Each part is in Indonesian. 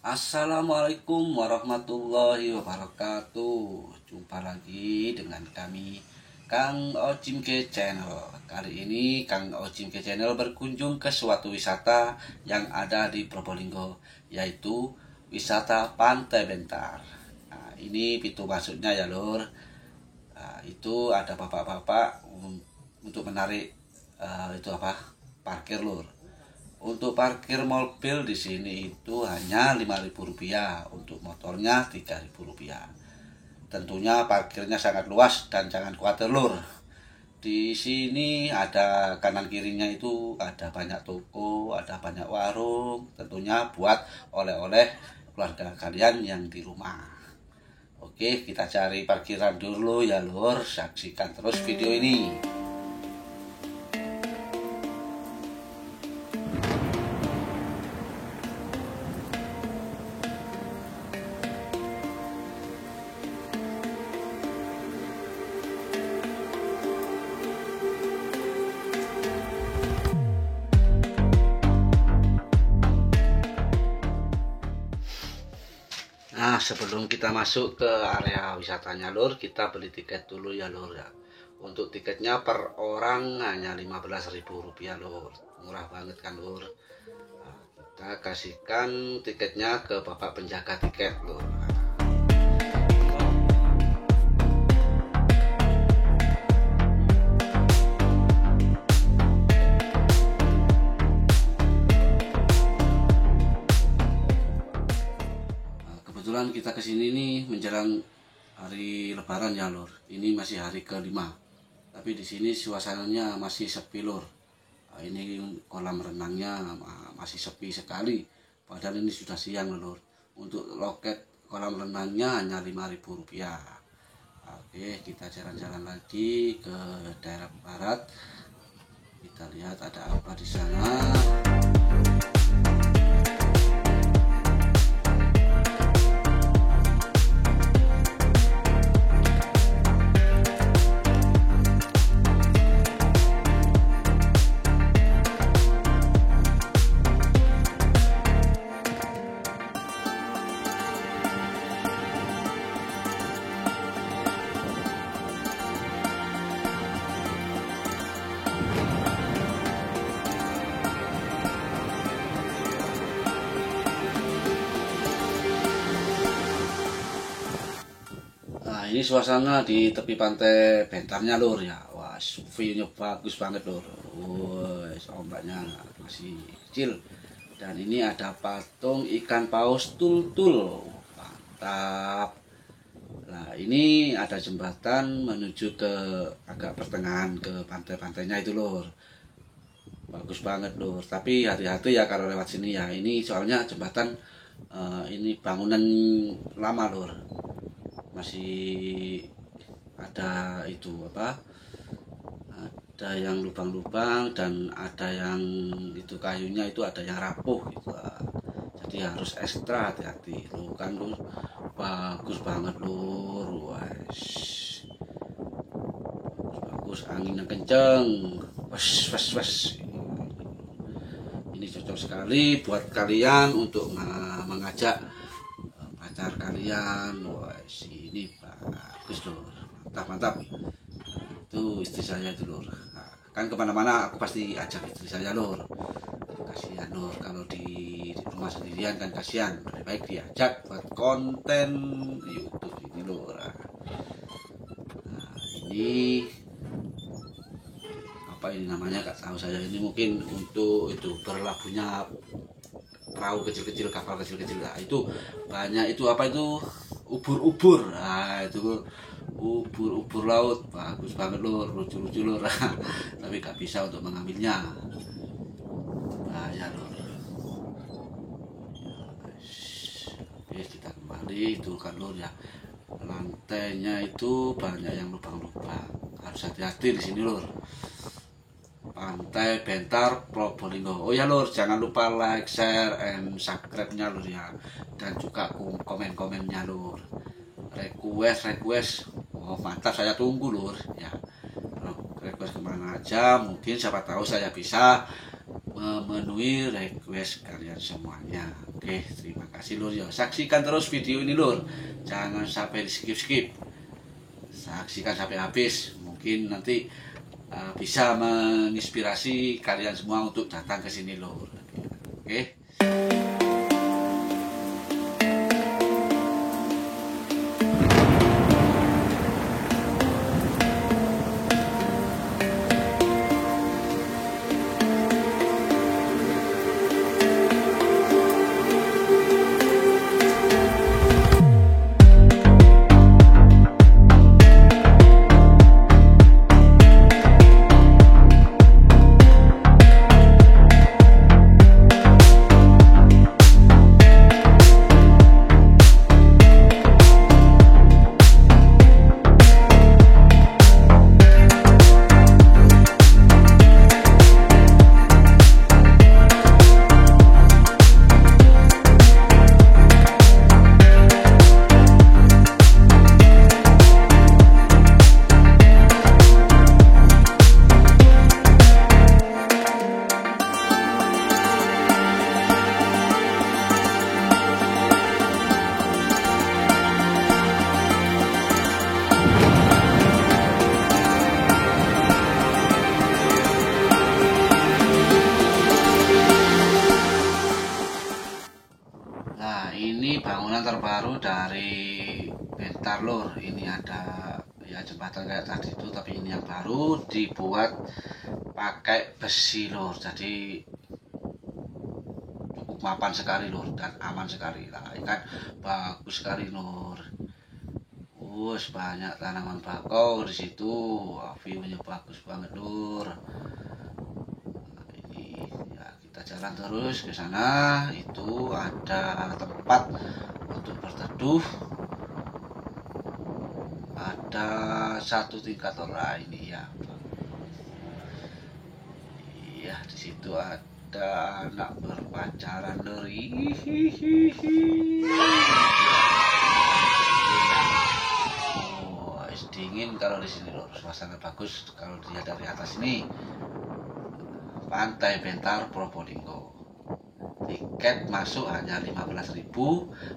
Assalamualaikum warahmatullahi wabarakatuh. Jumpa lagi dengan kami Kang Ocimke Channel. Kali ini Kang Ocimke Channel berkunjung ke suatu wisata yang ada di Probolinggo, yaitu wisata Pantai Bentar. Nah, ini pintu masuknya ya lur. Nah, itu ada bapak-bapak untuk menarik parkir lur. Untuk parkir mobil di sini itu hanya Rp5.000, untuk motornya Rp3.000. Tentunya parkirnya sangat luas dan jangan khawatir lur. Di sini ada kanan kirinya itu ada banyak toko, ada banyak warung, tentunya buat oleh-oleh keluarga kalian yang di rumah. Oke, kita cari parkiran dulu ya lur, saksikan terus video ini. Nah, sebelum kita masuk ke area wisatanya lur, kita beli tiket dulu ya lur ya. Untuk tiketnya per orang hanya Rp15.000 lur. Murah banget kan lur. Nah, kita kasihkan tiketnya ke bapak penjaga tiket lur. Kebetulan kita kesini nih menjelang hari Lebaran ya lur. Ini masih hari kelima. Tapi di sini suasananya masih sepi lur. Nah, ini kolam renangnya masih sepi sekali. Padahal ini sudah siang lur. Untuk loket kolam renangnya hanya Rp5.000. Oke, kita jalan-jalan lagi ke daerah barat. Kita lihat ada apa di sana. Nah, ini suasana di tepi pantai Bentarnya lur ya. Wah, view-nya bagus banget lur. Wah, ombaknya masih kecil. Dan ini ada patung ikan paus tul-tul. Mantap. Nah, ini ada jembatan menuju ke agak pertengahan ke pantai-pantainya itu lur. Bagus banget lur. Tapi hati-hati ya kalau lewat sini ya. Ini soalnya jembatan ini bangunan lama lur. Masih ada itu ada yang lubang-lubang dan ada yang itu kayunya itu ada yang rapuh gitu. Jadi harus ekstra hati-hati lu kan lur. Bagus banget lur. Wes bagus, anginnya kenceng. Wes ini cocok sekali buat kalian untuk mengajak pacar kalian. Wah, ini bagus lur, mantap. Itu istri saya itu lur. Nah, kan kemana-mana aku pasti ajak istri saya lur. Kasihan lur kalau di rumah sendirian kan kasihan. Lebih baik diajak buat konten YouTube ini lur. Nah, ini apa ini namanya gak tahu saya. Ini mungkin untuk itu berlabuhnya perahu kecil-kecil, kapal kecil-kecil. Nah, itu banyak itu apa itu ubur-ubur. Nah, itu ubur-ubur laut bagus banget lur, lucu-lucu lur. Tapi gak bisa untuk mengambilnya, bahaya lur. Oke, kita kembali itu kan lur ya. Lantainya itu banyak yang lubang-lubang, harus hati-hati di sini lur. Pantai Bentar Probolinggo. Oh ya lur, jangan lupa like, share, and subscribe-nya lur ya. Dan juga komen-komennya lur. Request. Oh mantap, saya tunggu lur ya. Request kemana aja, mungkin siapa tahu saya bisa memenuhi request kalian semuanya. Oke, terima kasih lur ya. Saksikan terus video ini lur, jangan sampai di skip, saksikan sampai habis. Mungkin nanti bisa menginspirasi kalian semua untuk datang ke sini lur. Oke. Nah, ini bangunan terbaru dari Bentar lur. Ini ada ya jembatan kayak tadi itu, tapi ini yang baru dibuat pakai besi lur. Jadi cukup mapan sekali lur dan aman sekali. Nah, ini kan bagus sekali lur. Banyak tanaman bakau di situ. View-nya bagus banget lur. Kita jalan terus ke sana, itu ada tempat untuk berteduh, ada satu tingkat orang ini ya. Iya, di situ ada anak berpacaran dari. Dingin kalau di sini loh, suasana bagus kalau dilihat dari atas ini. Pantai Bentar Probolinggo. Tiket masuk hanya 15.000,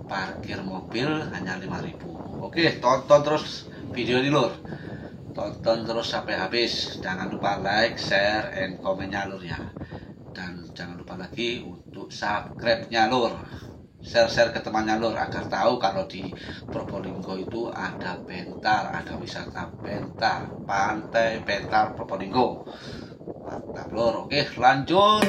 parkir mobil hanya 5.000. Oke, tonton terus video ini lur. Tonton terus sampai habis. Jangan lupa like, share, and komennya lur ya. Dan jangan lupa lagi untuk subscribe-nya lur. Share-share ke temannya lur agar tahu kalau di Probolinggo itu ada Bentar, ada wisata Bentar, Pantai Bentar Probolinggo. Mantap lur. Oke, lanjut.